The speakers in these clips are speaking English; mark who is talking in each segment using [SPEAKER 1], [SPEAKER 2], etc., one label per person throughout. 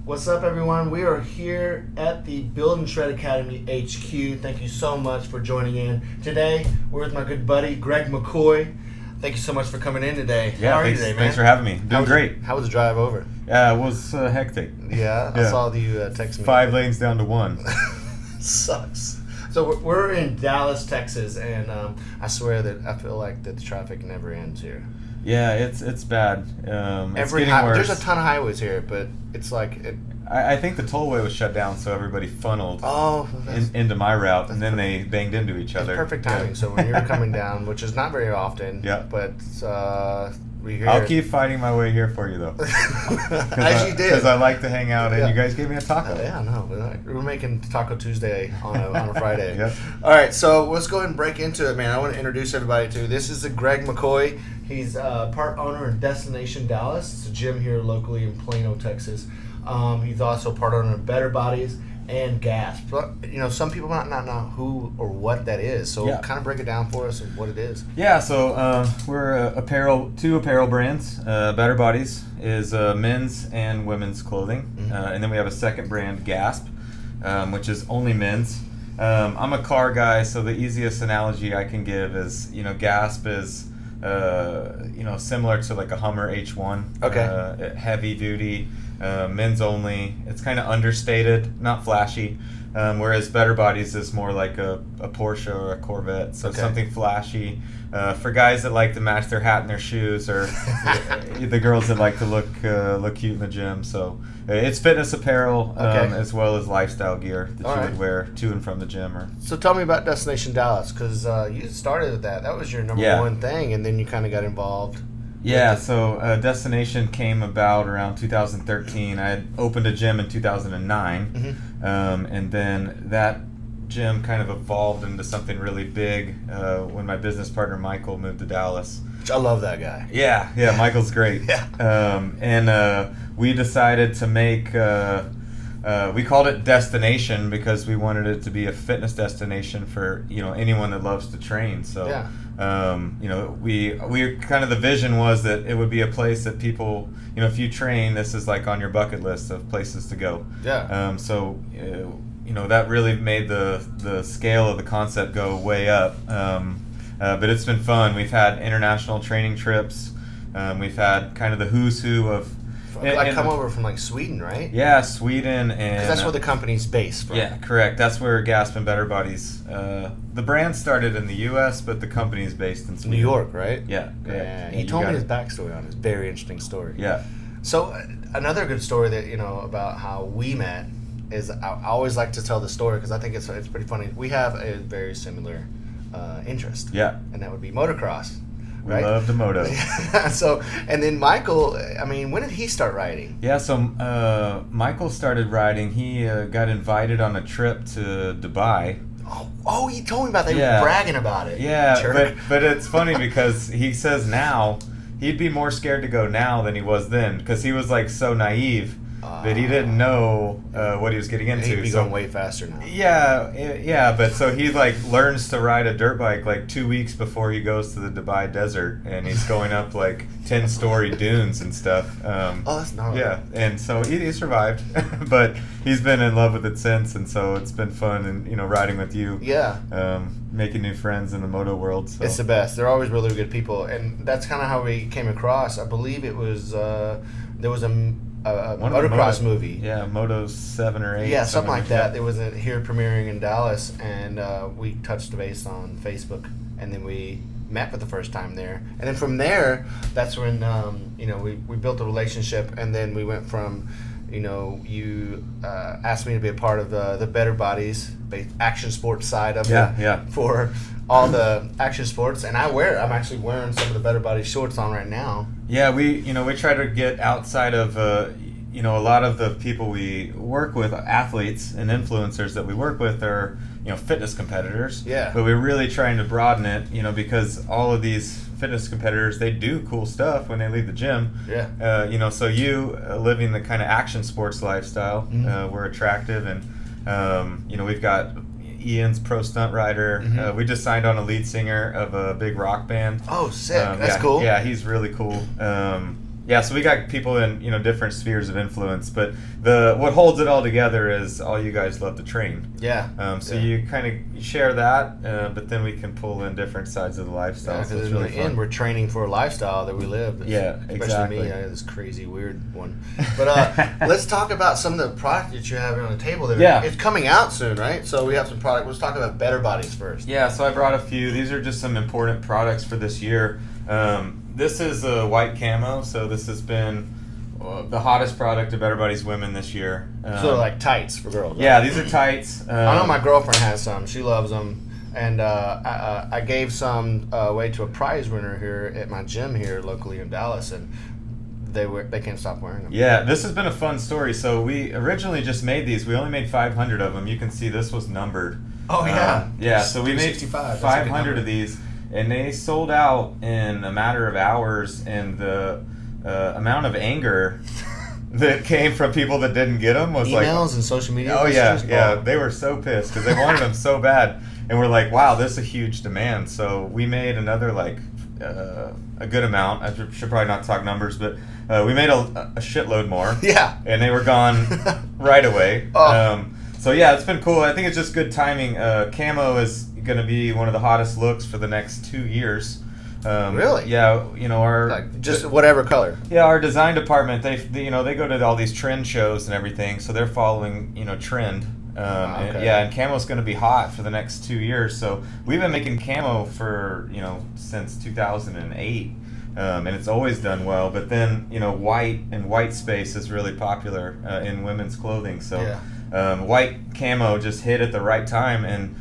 [SPEAKER 1] What's up, everyone? We are here at the Build and Shred Academy HQ. Thank you so much for joining in. Today, we're with my good buddy, Greg McCoy. Thank you so much for coming in today.
[SPEAKER 2] Yeah,
[SPEAKER 1] How are you today, man?
[SPEAKER 2] Thanks for having me. Doing great.
[SPEAKER 1] How was the drive over?
[SPEAKER 2] Yeah, it was hectic.
[SPEAKER 1] Yeah, I saw you text me.
[SPEAKER 2] 5 lanes down to 1.
[SPEAKER 1] Sucks. So we're in Dallas, Texas, and I swear that I feel like that the traffic never ends here.
[SPEAKER 2] Yeah, it's bad. It's getting worse.
[SPEAKER 1] There's a ton of highways here, but it's like...
[SPEAKER 2] I think the tollway was shut down, so everybody funneled into my route, and then they banged into each other.
[SPEAKER 1] Perfect timing. Yeah. So when you're coming down, which is not very often, but we hear...
[SPEAKER 2] I'll keep fighting my way here for you, though.
[SPEAKER 1] As you did.
[SPEAKER 2] Because I like to hang out, and you guys gave me a taco.
[SPEAKER 1] We're making Taco Tuesday on a Friday.
[SPEAKER 2] Yep.
[SPEAKER 1] All right, so let's go ahead and break into it, man. I want to introduce everybody to this is Greg McCoy. He's part owner of Destination Dallas. It's a gym here locally in Plano, Texas. He's also part owner of Better Bodies and Gas. But, some people might not know who or what that is. So kind of break it down for us of what it is.
[SPEAKER 2] Yeah, so we're two apparel brands. Better Bodies is men's and women's clothing. Mm-hmm. And then we have a second brand, Gasp, which is only men's. I'm a car guy, so the easiest analogy I can give is, Gasp is, similar to like a Hummer H1.
[SPEAKER 1] Okay.
[SPEAKER 2] Heavy duty. Men's only. It's kind of understated, not flashy. Whereas Better Bodies is more like a Porsche or a Corvette, so something flashy for guys that like to match their hat and their shoes, or the girls that like to look cute in the gym. So it's fitness apparel as well as lifestyle gear that you would wear to and from the gym.
[SPEAKER 1] So tell me about Destination Dallas, because you started with that. That was your number one thing, and then you kind of got involved.
[SPEAKER 2] Yeah, so Destination came about around 2013. I had opened a gym in 2009, and then that gym kind of evolved into something really big when my business partner Michael moved to Dallas.
[SPEAKER 1] I love that guy.
[SPEAKER 2] Yeah, Michael's great. And we decided to make... we called it Destination because we wanted it to be a fitness destination for anyone that loves to train. So we kind of, the vision was that it would be a place that people, if you train, this is like on your bucket list of places to go. That really made the scale of the concept go way up. But it's been fun. We've had international training trips. We've had kind of the who's who of...
[SPEAKER 1] come over from like Sweden, right?
[SPEAKER 2] Yeah, Sweden, and
[SPEAKER 1] because that's where the company's based from.
[SPEAKER 2] Yeah, correct. That's where Gasp and Better Bodies. The brand started in the U.S., but the company is based in Sweden.
[SPEAKER 1] New York, right?
[SPEAKER 2] Yeah.
[SPEAKER 1] He told me his backstory on it. It's a very interesting story.
[SPEAKER 2] Yeah.
[SPEAKER 1] So another good story that about how we met is I always like to tell the story because I think it's pretty funny. We have a very similar interest.
[SPEAKER 2] Yeah.
[SPEAKER 1] And that would be motocross.
[SPEAKER 2] We love the moto.
[SPEAKER 1] So, and then Michael, when did he start riding?
[SPEAKER 2] Yeah, so Michael started riding. He got invited on a trip to Dubai.
[SPEAKER 1] Oh, he told me about that. He was bragging about it.
[SPEAKER 2] Yeah, but it's funny because he says now, he'd be more scared to go now than he was then because he was like so naive that he didn't know what he was getting into.
[SPEAKER 1] He'd be going way faster now.
[SPEAKER 2] Yeah, but so he like learns to ride a dirt bike like 2 weeks before he goes to the Dubai desert, and he's going up like 10-story dunes and stuff.
[SPEAKER 1] That's gnarly.
[SPEAKER 2] Yeah, and so he survived, but he's been in love with it since, and so it's been fun and riding with you.
[SPEAKER 1] Yeah.
[SPEAKER 2] Making new friends in the moto world. So.
[SPEAKER 1] It's the best. They're always really good people, and that's kind of how we came across. I believe it was there was a motocross movie.
[SPEAKER 2] Yeah, Moto 7 or 8.
[SPEAKER 1] Yeah, something like that. There was here premiering in Dallas, and we touched base on Facebook, and then we met for the first time there. And then from there, that's when we built a relationship, and then we went from you asked me to be a part of the Better Bodies action sports side of it for all the action sports, and I'm actually wearing some of the Better Bodies shorts on right now.
[SPEAKER 2] Yeah, we try to get outside of a lot of the people we work with, athletes and influencers that we work with are fitness competitors.
[SPEAKER 1] Yeah.
[SPEAKER 2] But we're really trying to broaden it, because all of these fitness competitors, they do cool stuff when they leave the gym.
[SPEAKER 1] Yeah.
[SPEAKER 2] So you living the kind of action sports lifestyle, we're attractive, and we've got Ian's pro stunt rider. We just signed on a lead singer of a big rock band.
[SPEAKER 1] Oh, sick! That's cool.
[SPEAKER 2] Yeah, he's really cool. Yeah, so we got people in different spheres of influence, but what holds it all together is all you guys love to train.
[SPEAKER 1] Yeah.
[SPEAKER 2] So you kind of share that, but then we can pull in different sides of the lifestyle.
[SPEAKER 1] Because
[SPEAKER 2] so it's
[SPEAKER 1] in
[SPEAKER 2] really
[SPEAKER 1] the
[SPEAKER 2] fun.
[SPEAKER 1] end, we're training for a lifestyle that we live.
[SPEAKER 2] Exactly.
[SPEAKER 1] Especially me, I have this crazy weird one. But let's talk about some of the product that you're having on the table. It's coming out soon, right? So we have some product. Let's talk about Better Bodies first.
[SPEAKER 2] Yeah. So I brought a few. These are just some important products for this year. This is a white camo, so this has been the hottest product of Better Bodies Women this year.
[SPEAKER 1] So like tights for girls.
[SPEAKER 2] Yeah, these are tights.
[SPEAKER 1] I know my girlfriend has some. She loves them. And I gave some away to a prize winner here at my gym here locally in Dallas, and they can't stop wearing them.
[SPEAKER 2] Yeah, this has been a fun story. So we originally just made these. We only made 500 of them. You can see this was numbered.
[SPEAKER 1] Oh, yeah.
[SPEAKER 2] Yeah, so we made 500 of these. And they sold out in a matter of hours, and the amount of anger that came from people that didn't get them was
[SPEAKER 1] emails and social media.
[SPEAKER 2] Oh yeah, they were so pissed because they wanted them so bad, and we're like, wow, this is a huge demand. So we made another a good amount. I should probably not talk numbers, but we made a shitload more.
[SPEAKER 1] Yeah,
[SPEAKER 2] and they were gone right away.
[SPEAKER 1] Oh.
[SPEAKER 2] So yeah, it's been cool. I think it's just good timing. Camo is going to be one of the hottest looks for the next 2 years.
[SPEAKER 1] Really?
[SPEAKER 2] Yeah, our
[SPEAKER 1] just whatever color.
[SPEAKER 2] Yeah, our design department, they go to all these trend shows and everything, so they're following trend.
[SPEAKER 1] Okay.
[SPEAKER 2] And camo's going to be hot for the next 2 years. So we've been making camo for since 2008. And it's always done well, but then white and white space is really popular in women's clothing. So white camo just hit at the right time, and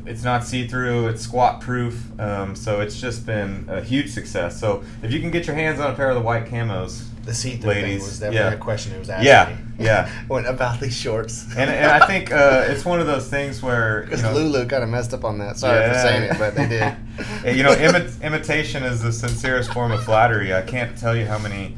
[SPEAKER 2] it's not see-through, it's squat-proof, so it's just been a huge success. So if you can get your hands on a pair of the white camos,
[SPEAKER 1] the see-through
[SPEAKER 2] ladies,
[SPEAKER 1] thing was definitely a question it was asking me.
[SPEAKER 2] Yeah.
[SPEAKER 1] What about these shorts?
[SPEAKER 2] and I think it's one of those things where
[SPEAKER 1] because Lulu kind of messed up on that. Sorry for saying it, but they did.
[SPEAKER 2] Imitation is the sincerest form of flattery. I can't tell you how many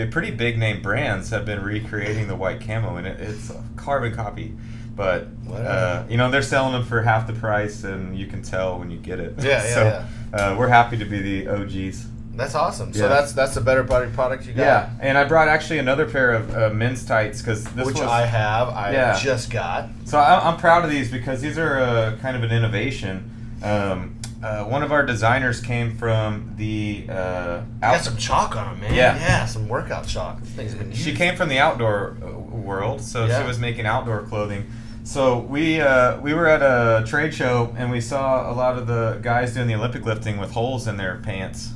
[SPEAKER 2] pretty big name brands have been recreating the white camo, and it's a carbon copy. But they're selling them for half the price, and you can tell when you get it. We're happy to be the OGs.
[SPEAKER 1] That's awesome. So that's the Better Body product you got.
[SPEAKER 2] Yeah, and I brought actually another pair of men's tights because
[SPEAKER 1] I have. I just got.
[SPEAKER 2] So I'm proud of these because these are kind of an innovation. One of our designers came from the
[SPEAKER 1] got some chalk on them, man. Yeah, some workout chalk. These things have been used.
[SPEAKER 2] She came from the outdoor world, so she was making outdoor clothing. So we were at a trade show, and we saw a lot of the guys doing the Olympic lifting with holes in their pants.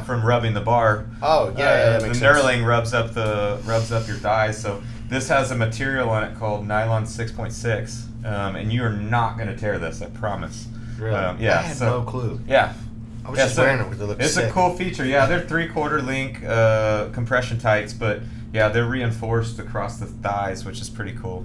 [SPEAKER 2] From rubbing the bar.
[SPEAKER 1] Oh yeah,
[SPEAKER 2] the knurling rubs up your thighs. So this has a material on it called nylon 6.6, and you are not going to tear this, I promise.
[SPEAKER 1] Really? I had no clue.
[SPEAKER 2] Yeah.
[SPEAKER 1] I was just wearing it because it looked sick.
[SPEAKER 2] It's a cool feature. Yeah, they're 3/4 link compression tights, but they're reinforced across the thighs, which is pretty cool.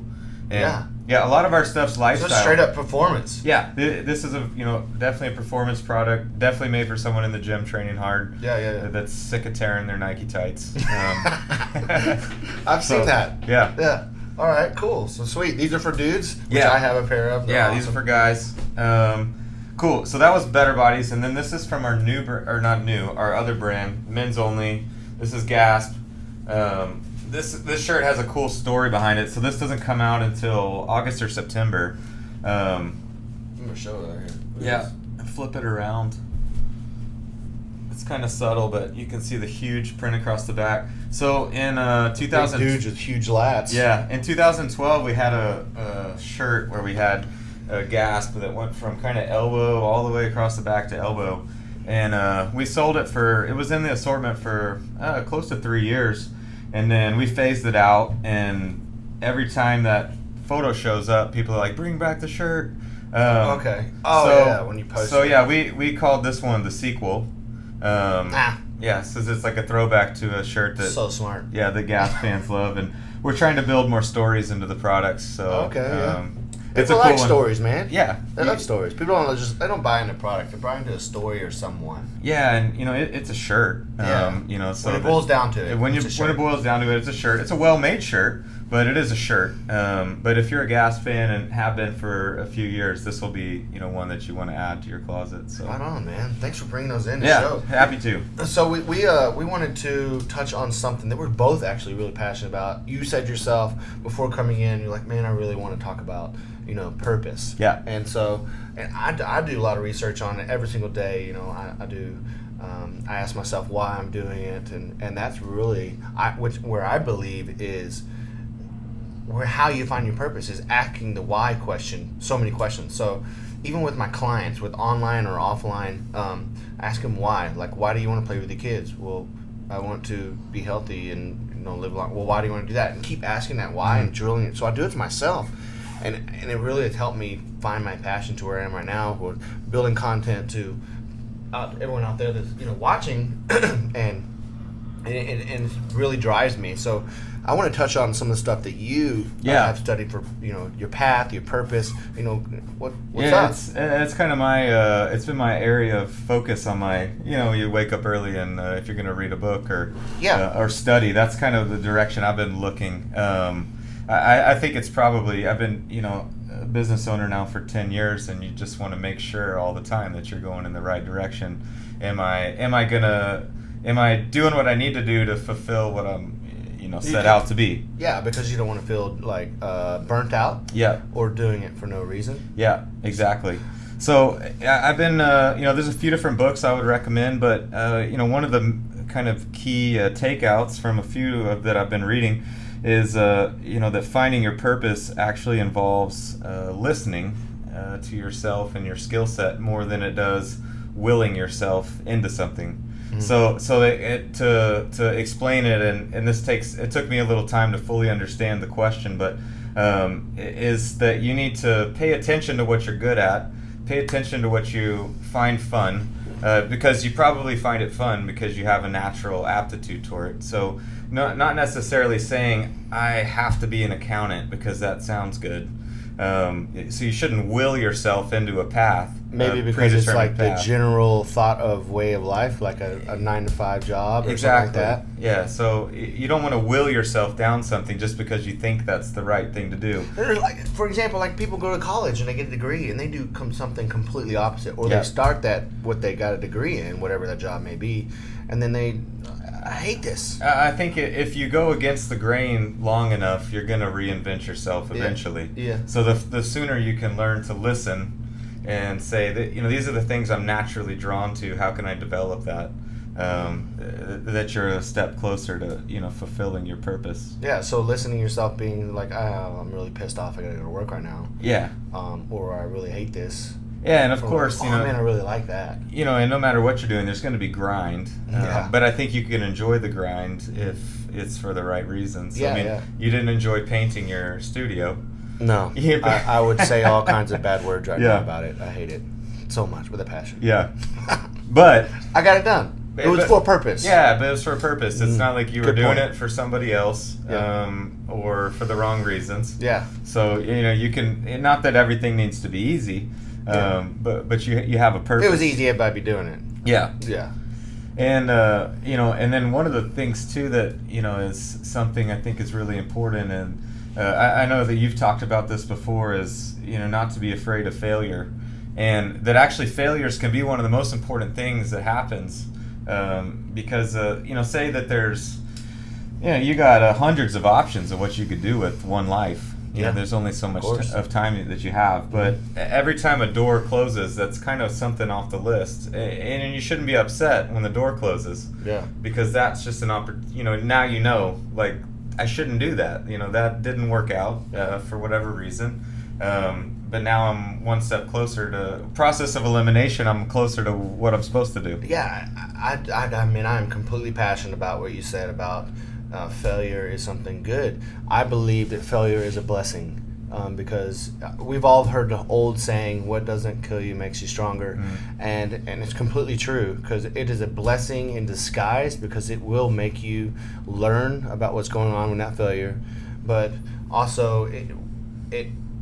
[SPEAKER 2] And a lot of our stuff's lifestyle.
[SPEAKER 1] So straight up performance.
[SPEAKER 2] Yeah, this is definitely a performance product. Definitely made for someone in the gym training hard.
[SPEAKER 1] Yeah.
[SPEAKER 2] That's sick of tearing their Nike tights.
[SPEAKER 1] I've seen that.
[SPEAKER 2] Yeah.
[SPEAKER 1] Yeah. All right, cool. So sweet. These are for dudes, which I have a pair of.
[SPEAKER 2] They're awesome. These are for guys. Cool. So that was Better Bodies, and then this is from our our other brand, Men's Only. This is Gasp. This shirt has a cool story behind it. So this doesn't come out until August or September.
[SPEAKER 1] I'm gonna show it right here.
[SPEAKER 2] Flip it around. It's kind of subtle, but you can see the huge print across the back. So in 2000,
[SPEAKER 1] big dudes with huge lats.
[SPEAKER 2] Yeah, in 2012 we had a shirt where we had a Gasp that went from kind of elbow all the way across the back to elbow, and we sold it for. It was in the assortment for close to 3 years. And then we phased it out, and every time that photo shows up, people are like, "Bring back the shirt."
[SPEAKER 1] Okay. When you post.
[SPEAKER 2] So we called this one the sequel. Yeah, so it's like a throwback to a shirt that.
[SPEAKER 1] So smart.
[SPEAKER 2] Yeah, the Gasp fans love, and we're trying to build more stories into the products. So
[SPEAKER 1] it's a cool stories, man.
[SPEAKER 2] Yeah,
[SPEAKER 1] they love stories. People they don't buy into a product; they buy into a story or someone.
[SPEAKER 2] Yeah, and it's a shirt. So
[SPEAKER 1] when it boils down to it,
[SPEAKER 2] when it boils down to it, it's a shirt. It's a well-made shirt, but it is a shirt. But if you're a Gas fan and have been for a few years, this will be one that you want to add to your closet. So
[SPEAKER 1] right on, man. Thanks for bringing those in. The
[SPEAKER 2] yeah,
[SPEAKER 1] show.
[SPEAKER 2] Happy to.
[SPEAKER 1] So we wanted to touch on something that we're both actually really passionate about. You said yourself before coming in, you're like, man, I really want to talk about purpose.
[SPEAKER 2] Yeah.
[SPEAKER 1] And so, I do a lot of research on it every single day. I do. I ask myself why I'm doing it, and that's really where I believe is where how you find your purpose is asking the why question. So many questions. So even with my clients, with online or offline, ask them why. Like, why do you want to play with the kids? Well, I want to be healthy and live long. Well, why do you want to do that? And keep asking that why and drilling it. So I do it to myself, and it really has helped me find my passion to where I am right now. We're building content to everyone out there that's watching, and it really drives me. So I want to touch on some of the stuff that you have studied for your path, your purpose. What's up?
[SPEAKER 2] It's kind of my it's been my area of focus on my you wake up early and if you're going to read a book or study, that's kind of the direction I've been looking. I think it's probably I've been a business owner now for 10 years, and you just want to make sure all the time that you're going in the right direction. Am I doing what I need to do to fulfill what I'm set out to be?
[SPEAKER 1] Yeah, because you don't want to feel like burnt out.
[SPEAKER 2] Yeah.
[SPEAKER 1] Or doing it for no reason.
[SPEAKER 2] Yeah, exactly. So I've been there's a few different books I would recommend, but one of the kind of key takeouts from a few that I've been reading is that finding your purpose actually involves listening to yourself and your skill set more than it does willing yourself into something. Mm-hmm. So to explain it, and it took me a little time to fully understand the question, but is that you need to pay attention to what you're good at, pay attention to what you find fun, because you probably find it fun because you have a natural aptitude toward it. So not necessarily saying I have to be an accountant because that sounds good. So you shouldn't will yourself into a path.
[SPEAKER 1] Maybe because it's like the general thought of way of life, like a 9-to-5 job or something like that.
[SPEAKER 2] Yeah, so you don't want to will yourself down something just because you think that's the right thing to do.
[SPEAKER 1] Like, for example, like people go to college and they get a degree and they do something completely opposite, or they start what they got a degree in, whatever that job may be, and then I hate this.
[SPEAKER 2] I think if you go against the grain long enough, you're going to reinvent yourself eventually.
[SPEAKER 1] Yeah. So
[SPEAKER 2] the sooner you can learn to listen and say that these are the things I'm naturally drawn to. How can I develop that? That you're a step closer to fulfilling your purpose.
[SPEAKER 1] Yeah. So listening to yourself, being like, I'm really pissed off. I got to go to work right now.
[SPEAKER 2] Yeah.
[SPEAKER 1] Or I really hate this.
[SPEAKER 2] Yeah, and of course,
[SPEAKER 1] man, I really like that.
[SPEAKER 2] And no matter what you're doing, there's going to be grind. But I think you can enjoy the grind if it's for the right reasons. You didn't enjoy painting your studio.
[SPEAKER 1] No, I would say all kinds of bad words now about it. I hate it so much with a passion.
[SPEAKER 2] Yeah, but
[SPEAKER 1] I got it done. It was for a purpose.
[SPEAKER 2] Yeah, but it was for a purpose. It's not like you were doing it for somebody else or for the wrong reasons.
[SPEAKER 1] Yeah.
[SPEAKER 2] So you can. Not that everything needs to be easy. But you have a purpose.
[SPEAKER 1] If it was easy, everybody'd be doing it.
[SPEAKER 2] Yeah.
[SPEAKER 1] Yeah.
[SPEAKER 2] And and then one of the things too that is something I think is really important, and I know that you've talked about this before, is not to be afraid of failure, and that actually failures can be one of the most important things that happens, because say that there's you got hundreds of options of what you could do with one life. There's only so much of time that you have, but every time a door closes, that's kind of something off the list, and you shouldn't be upset when the door closes.
[SPEAKER 1] Yeah.
[SPEAKER 2] Because that's just an opportunity. Now like I shouldn't do that. That didn't work out for whatever reason. But now I'm one step closer to process of elimination. I'm closer to what I'm supposed to do.
[SPEAKER 1] Yeah, I mean, I'm completely passionate about what you said about. Failure is something good. I believe that failure is a blessing, because we've all heard the old saying, what doesn't kill you makes you stronger. And it's completely true, because it is a blessing in disguise, because it will make you learn about what's going on with that failure, but also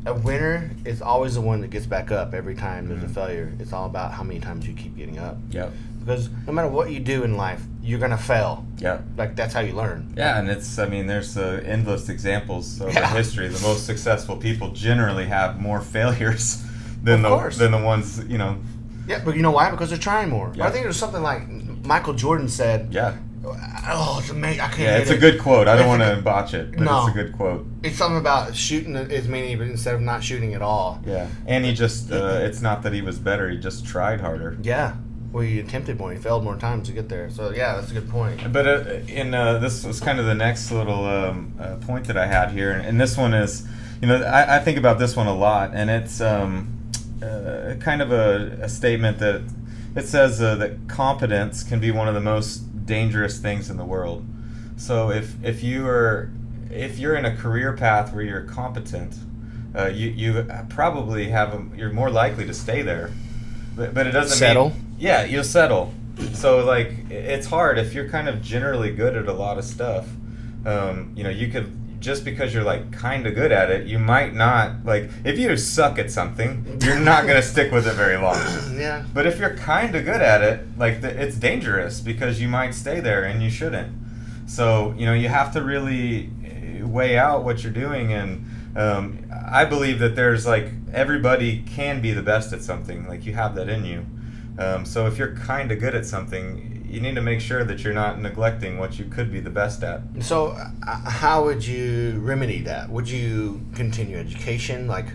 [SPEAKER 1] a winner is always the one that gets back up every time there's a failure. It's all about how many times you keep getting up.
[SPEAKER 2] Yep.
[SPEAKER 1] Because no matter what you do in life, you're going to fail.
[SPEAKER 2] Yeah.
[SPEAKER 1] Like, that's how you learn.
[SPEAKER 2] Yeah, and there's endless examples over history. The most successful people generally have more failures than the ones,
[SPEAKER 1] Yeah, but you know why? Because they're trying more.
[SPEAKER 2] Yeah.
[SPEAKER 1] I think there's something like Michael Jordan said.
[SPEAKER 2] Yeah.
[SPEAKER 1] Oh, it's amazing. I can't
[SPEAKER 2] Yeah,
[SPEAKER 1] get
[SPEAKER 2] it's
[SPEAKER 1] it.
[SPEAKER 2] a good quote. I don't want to botch it, but
[SPEAKER 1] No.
[SPEAKER 2] it's a good quote.
[SPEAKER 1] It's something about shooting as many, but instead of not shooting at all.
[SPEAKER 2] Yeah, and he just, it's not that he was better, he just tried harder.
[SPEAKER 1] Yeah. Well, he attempted more. He failed more times to get there. So, yeah, that's a good point.
[SPEAKER 2] But this was kind of the next little point that I had here, and this one is, I think about this one a lot, and it's kind of a statement that it says that competence can be one of the most dangerous things in the world. So if you're in a career path where you're competent, you probably you're more likely to stay there. But it doesn't
[SPEAKER 1] settle.
[SPEAKER 2] Yeah, you'll settle. So like it's hard if you're kind of generally good at a lot of stuff. You could, just because you're like kind of good at it, you might not, like, if you suck at something, you're not going to stick with it very long.
[SPEAKER 1] Yeah.
[SPEAKER 2] But if you're kind of good at it, like, it's dangerous because you might stay there and you shouldn't. So, you have to really weigh out what you're doing. And I believe that there's, like, everybody can be the best at something. Like, you have that in you. So if you're kind of good at something, you need to make sure that you're not neglecting what you could be the best at.
[SPEAKER 1] So how would you remedy that? Would you continue education? Like,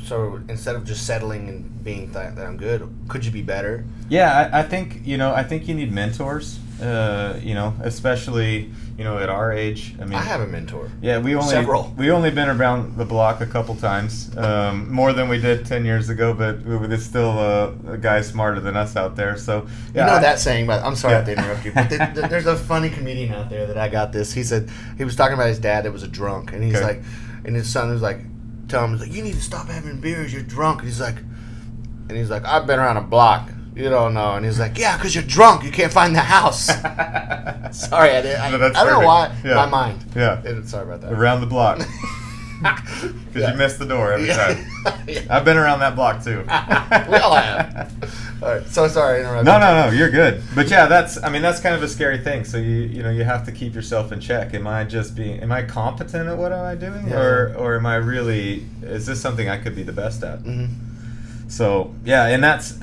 [SPEAKER 1] so instead of just settling and being that I'm good, could you be better?
[SPEAKER 2] Yeah, I think you need mentors. Especially at our age. I mean,
[SPEAKER 1] I have a mentor.
[SPEAKER 2] Yeah, we only been around the block a couple times, more than we did 10 years ago. But there's still a guy smarter than us out there. So yeah,
[SPEAKER 1] that saying. But I'm sorry to interrupt you. But there's a funny comedian out there that I got this. He said he was talking about his dad that was a drunk, and he's like, and his son was like, telling him, he's like, you need to stop having beers. You're drunk. And he's like, I've been around a block. You don't know. And he's like, yeah, because you're drunk. You can't find the house. Sorry, I don't know why. Yeah. My mind.
[SPEAKER 2] Yeah.
[SPEAKER 1] Sorry about that.
[SPEAKER 2] Around the block. Because you missed the door every time. Yeah. I've been around that block, too.
[SPEAKER 1] We all have. All right. So sorry to interrupt.
[SPEAKER 2] No. You're good. But yeah, that's kind of a scary thing. So you have to keep yourself in check. Am I competent at what am I doing? Yeah. Or am I really, is this something I could be the best at? Mm-hmm. So, yeah, and that's,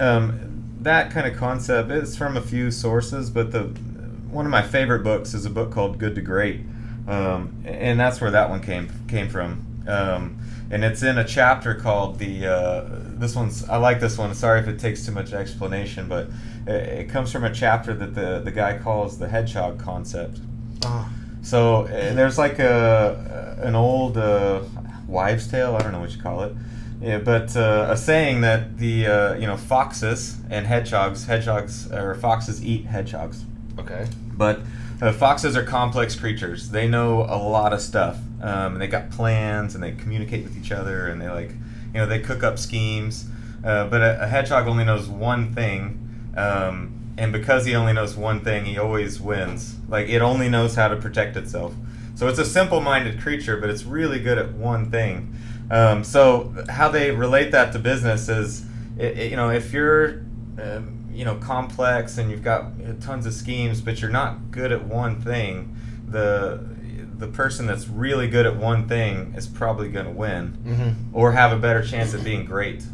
[SPEAKER 2] that kind of concept is from a few sources, but one of my favorite books is a book called Good to Great, and that's where that one came from. And it's in a chapter called I like this one. Sorry if it takes too much explanation, but it comes from a chapter that the guy calls the hedgehog concept. Oh. So there's like an old wives' tale. I don't know what you call it. Yeah, but a saying that the foxes and hedgehogs or foxes eat hedgehogs.
[SPEAKER 1] Okay.
[SPEAKER 2] But foxes are complex creatures. They know a lot of stuff. They got plans and they communicate with each other and they cook up schemes. But a hedgehog only knows one thing, and because he only knows one thing, he always wins. Like, it only knows how to protect itself. So it's a simple-minded creature, but it's really good at one thing. So how they relate that to business is, if you're, complex and you've got tons of schemes, but you're not good at one thing, the person that's really good at one thing is probably going to win, or have a better chance at being great.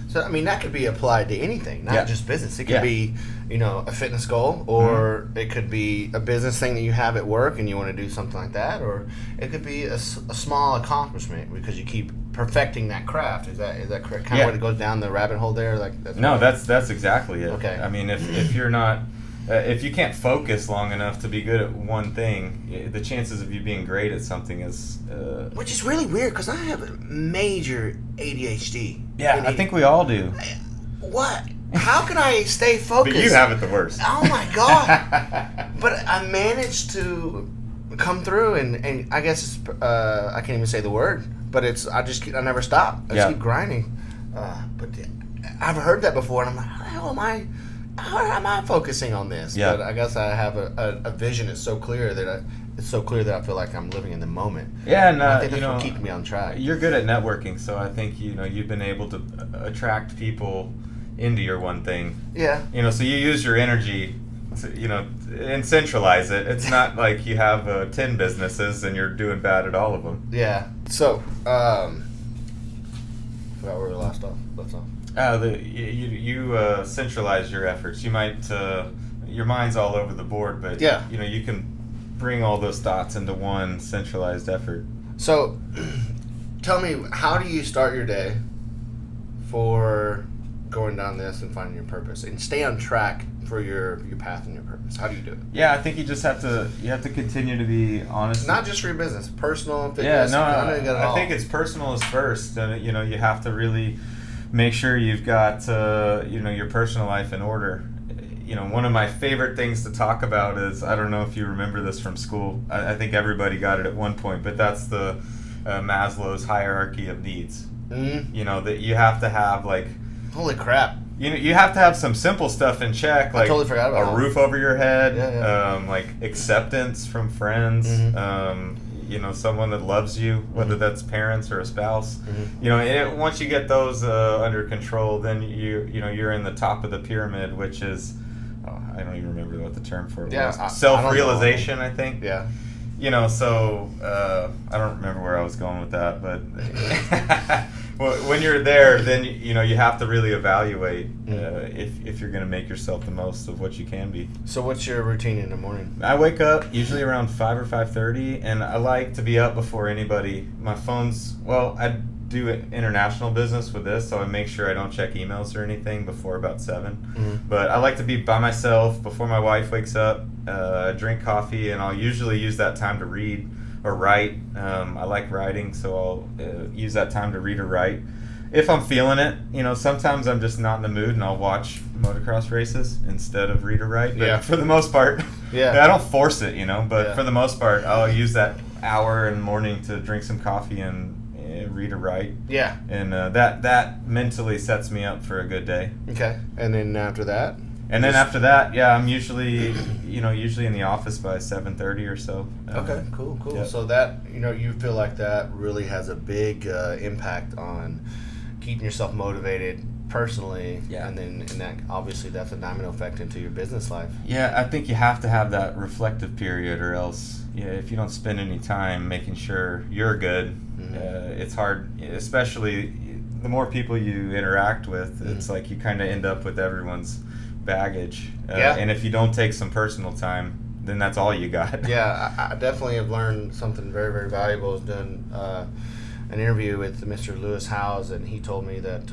[SPEAKER 1] So, I mean, that could be applied to anything, not just business. It could be, a fitness goal, or it could be a business thing that you have at work and you want to do something like that, or it could be a small accomplishment because you keep perfecting that craft. Is that correct? Kind of what it goes down the rabbit hole there?
[SPEAKER 2] That's exactly it.
[SPEAKER 1] Okay.
[SPEAKER 2] I mean, if you're not... if you can't focus long enough to be good at one thing, the chances of you being great at something is...
[SPEAKER 1] Which is really weird, because I have major ADHD.
[SPEAKER 2] Yeah, I think we all do.
[SPEAKER 1] What? How can I stay focused?
[SPEAKER 2] But you have it the worst.
[SPEAKER 1] Oh, my God. But I managed to come through, and I guess it's, I can't even say the word, but I never stop. I just keep grinding. But I've heard that before, and I'm like, how am I focusing on this?
[SPEAKER 2] Yeah.
[SPEAKER 1] But I guess I have a vision that's so clear that it's so clear that I feel like I'm living in the moment.
[SPEAKER 2] Yeah, and
[SPEAKER 1] I think that's what keeps me on track.
[SPEAKER 2] You're good at networking, so I think you've been able to attract people into your one thing.
[SPEAKER 1] Yeah.
[SPEAKER 2] So you use your energy to, and centralize it. It's not like you have 10 businesses and you're doing bad at all of them.
[SPEAKER 1] Yeah. So, forgot where we left off.
[SPEAKER 2] You centralize your efforts. You might your mind's all over the board, but
[SPEAKER 1] yeah.
[SPEAKER 2] You can bring all those thoughts into one centralized effort.
[SPEAKER 1] So, tell me, how do you start your day for going down this and finding your purpose and stay on track for your path and your purpose? How do you do it?
[SPEAKER 2] Yeah, I think you just have to continue to be honest.
[SPEAKER 1] Not just for your business, personal, fitness.
[SPEAKER 2] I think it's personal is first, and you have to really make sure you've got your personal life in order. One of my favorite things to talk about is, I don't know if you remember this from school. I think everybody got it at one point, but that's the Maslow's hierarchy of needs.
[SPEAKER 1] Mm-hmm.
[SPEAKER 2] That you have to have
[SPEAKER 1] holy crap.
[SPEAKER 2] You have to have some simple stuff in check, like
[SPEAKER 1] I totally forgot about
[SPEAKER 2] a roof over your head,
[SPEAKER 1] yeah.
[SPEAKER 2] Acceptance from friends,
[SPEAKER 1] mm-hmm.
[SPEAKER 2] Someone that loves you, whether
[SPEAKER 1] mm-hmm.
[SPEAKER 2] that's parents or a spouse.
[SPEAKER 1] Mm-hmm.
[SPEAKER 2] Once you get those under control, then you're in the top of the pyramid, which is, I don't even remember what the term for it was. Self-realization, I think.
[SPEAKER 1] Yeah.
[SPEAKER 2] So I don't remember where I was going with that, but when you're there, then you have to really evaluate if you're going to make yourself the most of what you can be.
[SPEAKER 1] So what's your routine in the morning?
[SPEAKER 2] I wake up usually around 5 or 5:30, and I like to be up before anybody. My phone's, I do international business with this, so I make sure I don't check emails or anything before about 7.
[SPEAKER 1] Mm-hmm.
[SPEAKER 2] But I like to be by myself before my wife wakes up, drink coffee, and I'll usually use that time to read or write. I like writing, so I'll use that time to read or write. If I'm feeling it, sometimes I'm just not in the mood, and I'll watch motocross races instead of read or write. But for the most part, I don't force it, but for the most part, I'll use that hour in the morning to drink some coffee and read or write.
[SPEAKER 1] Yeah.
[SPEAKER 2] And that mentally sets me up for a good day.
[SPEAKER 1] Okay. And then after that?
[SPEAKER 2] After that, I'm usually in the office by 7:30 or so.
[SPEAKER 1] Okay, cool.
[SPEAKER 2] Yep.
[SPEAKER 1] So that, you feel like that really has a big impact on keeping yourself motivated personally.
[SPEAKER 2] Yeah.
[SPEAKER 1] And that obviously that's a domino effect into your business life.
[SPEAKER 2] Yeah, I think you have to have that reflective period, or else, if you don't spend any time making sure you're good,
[SPEAKER 1] mm-hmm.
[SPEAKER 2] It's hard, especially the more people you interact with,
[SPEAKER 1] mm-hmm.
[SPEAKER 2] it's like you kind of end up with everyone's baggage.
[SPEAKER 1] Yeah.
[SPEAKER 2] And if you don't take some personal time, then that's all you got.
[SPEAKER 1] Yeah, I definitely have learned something very, very valuable. I was doing an interview with Mr. Lewis Howes, and he told me that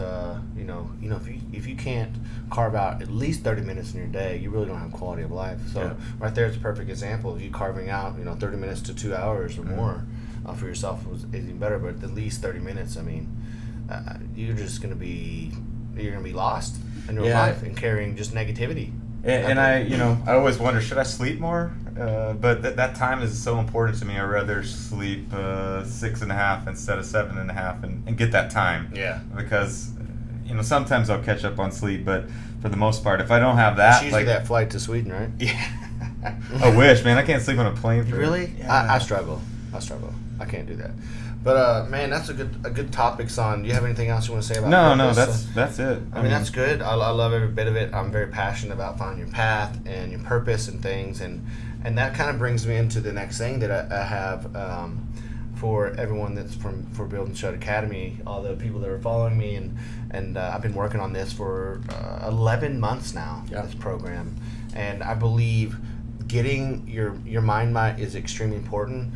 [SPEAKER 1] if you can't carve out at least 30 minutes in your day, you really don't have quality of life. So right there, it's a perfect example of you carving out 30 minutes to 2 hours or
[SPEAKER 2] mm-hmm.
[SPEAKER 1] more for yourself is even better. But at least 30 minutes. I mean, you're going to be lost in your life and carrying just negativity.
[SPEAKER 2] And I always wonder, should I sleep more? But that time is so important to me. I'd rather sleep 6.5 instead of 7.5 and get that time.
[SPEAKER 1] Yeah.
[SPEAKER 2] Because, sometimes I'll catch up on sleep, but for the most part, if I don't have that...
[SPEAKER 1] It's usually that flight to Sweden, right?
[SPEAKER 2] Yeah. I wish, man. I can't sleep on a plane.
[SPEAKER 1] Really? Yeah. I struggle. I can't do that. But man, that's a good topics on. Do you have anything else you want to say about?
[SPEAKER 2] No, that's it.
[SPEAKER 1] I mean, that's good. I love every bit of it. I'm very passionate about finding your path and your purpose and things, and that kind of brings me into the next thing that I have for everyone that's for Build and Shut Academy. All the people that are following me, and I've been working on this for 11 months now.
[SPEAKER 2] Yeah.
[SPEAKER 1] This program, and I believe getting your mind right is extremely important.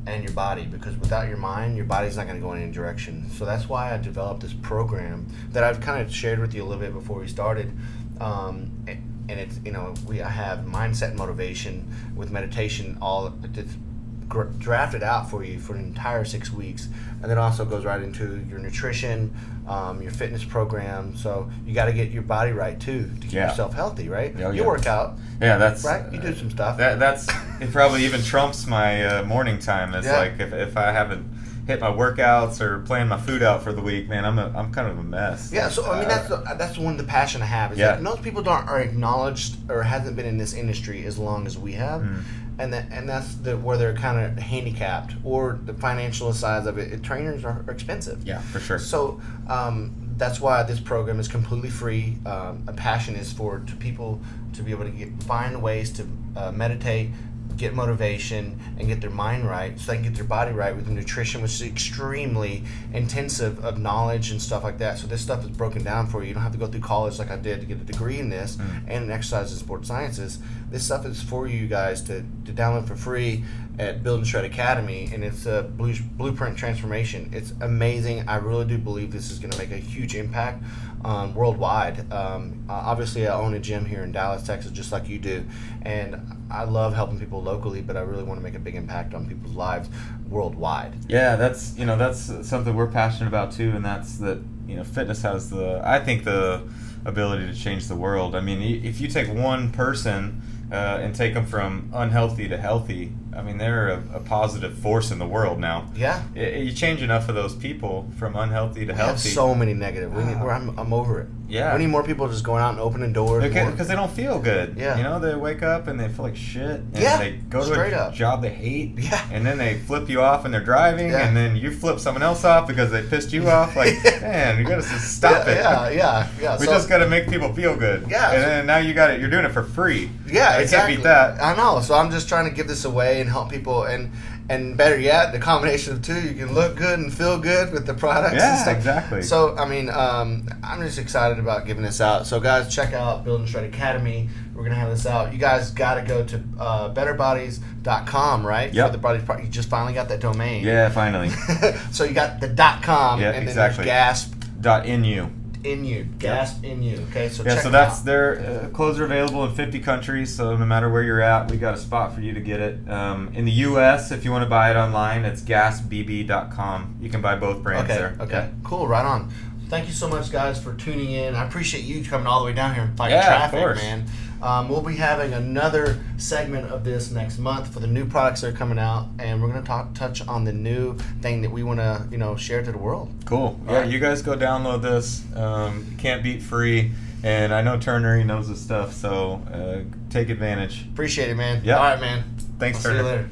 [SPEAKER 1] And your body, because without your mind, your body's not going to go in any direction. So that's why I developed this program that I've kind of shared with you a little bit before we started. And it's I have mindset and motivation with meditation, all it's drafted out for you for an entire 6 weeks, and then also goes right into your nutrition, your fitness program. So you got to get your body right too to keep yourself healthy, right?
[SPEAKER 2] Oh,
[SPEAKER 1] you work out.
[SPEAKER 2] Yeah, that's
[SPEAKER 1] right. You do some stuff.
[SPEAKER 2] It probably even trumps my morning time. It's like if I haven't hit my workouts or planned my food out for the week, man, I'm kind of a mess.
[SPEAKER 1] Yeah, so I mean that's one of the passion I have is that most people are acknowledged or hasn't been in this industry as long as we have, and that's where they're kind of handicapped, or the financial sides of it. Trainers are expensive.
[SPEAKER 2] Yeah, for sure.
[SPEAKER 1] So that's why this program is completely free. A passion is to people to be able to find ways to meditate, get motivation, and get their mind right, so they can get their body right with nutrition, which is extremely intensive of knowledge and stuff like that. So this stuff is broken down for you. You don't have to go through college like I did to get a degree in this and in exercise and sports sciences. This stuff is for you guys to download for free at Build and Shred Academy, and it's a blueprint transformation. It's amazing. I really do believe this is going to make a huge impact worldwide. Obviously, I own a gym here in Dallas, Texas, just like you do, and I love helping people locally, but I really want to make a big impact on people's lives worldwide.
[SPEAKER 2] Yeah, that's something we're passionate about too, and that's that fitness has the ability to change the world. I mean, if you take one person and take them from unhealthy to healthy, I mean, they're a positive force in the world now.
[SPEAKER 1] Yeah.
[SPEAKER 2] You change enough of those people from unhealthy to healthy.
[SPEAKER 1] We have so many negative. I'm over it.
[SPEAKER 2] Yeah.
[SPEAKER 1] We need more people just going out and opening doors.
[SPEAKER 2] Because they don't feel good.
[SPEAKER 1] Yeah.
[SPEAKER 2] They wake up and they feel like shit. And they go to a job they hate.
[SPEAKER 1] Yeah.
[SPEAKER 2] And then they flip you off and they're driving. Yeah. And then you flip someone else off because they pissed you off. Like, man, you got to stop it.
[SPEAKER 1] Yeah.
[SPEAKER 2] We just got to make people feel good.
[SPEAKER 1] Yeah.
[SPEAKER 2] And then now you're doing it for free.
[SPEAKER 1] Yeah, exactly.
[SPEAKER 2] Can't beat that.
[SPEAKER 1] I know. So I'm just trying to give this away and help people, and better yet, the combination of two, you can look good and feel good with the products.
[SPEAKER 2] Yeah,
[SPEAKER 1] and stuff.
[SPEAKER 2] Exactly.
[SPEAKER 1] So I mean, I'm just excited about giving this out. So guys, check out Build and Shred Academy. We're gonna have this out. You guys got to go to betterbodies.com, right?
[SPEAKER 2] Yep.
[SPEAKER 1] For the bodies part. You just finally got that domain.
[SPEAKER 2] Yeah, finally.
[SPEAKER 1] So you got the .com,
[SPEAKER 2] yeah,
[SPEAKER 1] and then
[SPEAKER 2] exactly.
[SPEAKER 1] there's
[SPEAKER 2] .nu.
[SPEAKER 1] Gasp in you. Okay, so
[SPEAKER 2] yeah,
[SPEAKER 1] check
[SPEAKER 2] so
[SPEAKER 1] that's out.
[SPEAKER 2] Their clothes are available in 50 countries. So no matter where you're at, we got a spot for you to get it. In the U.S., if you want to buy it online, it's gasbb.com. You can buy both brands there.
[SPEAKER 1] Okay,
[SPEAKER 2] yeah.
[SPEAKER 1] Cool, right on. Thank you so much, guys, for tuning in. I appreciate you coming all the way down here and fighting traffic,
[SPEAKER 2] of course.
[SPEAKER 1] man. We'll be having another segment of this next month for the new products that are coming out, and we're going to touch on the new thing that we want to, share to the world.
[SPEAKER 2] Cool.
[SPEAKER 1] All
[SPEAKER 2] yeah,
[SPEAKER 1] right.
[SPEAKER 2] You guys go download this. Can't beat free, and I know Turner, he knows his stuff, so take advantage.
[SPEAKER 1] Appreciate it, man.
[SPEAKER 2] Yep.
[SPEAKER 1] All right, man.
[SPEAKER 2] Thanks,
[SPEAKER 1] I'll
[SPEAKER 2] Turner.
[SPEAKER 1] See you later.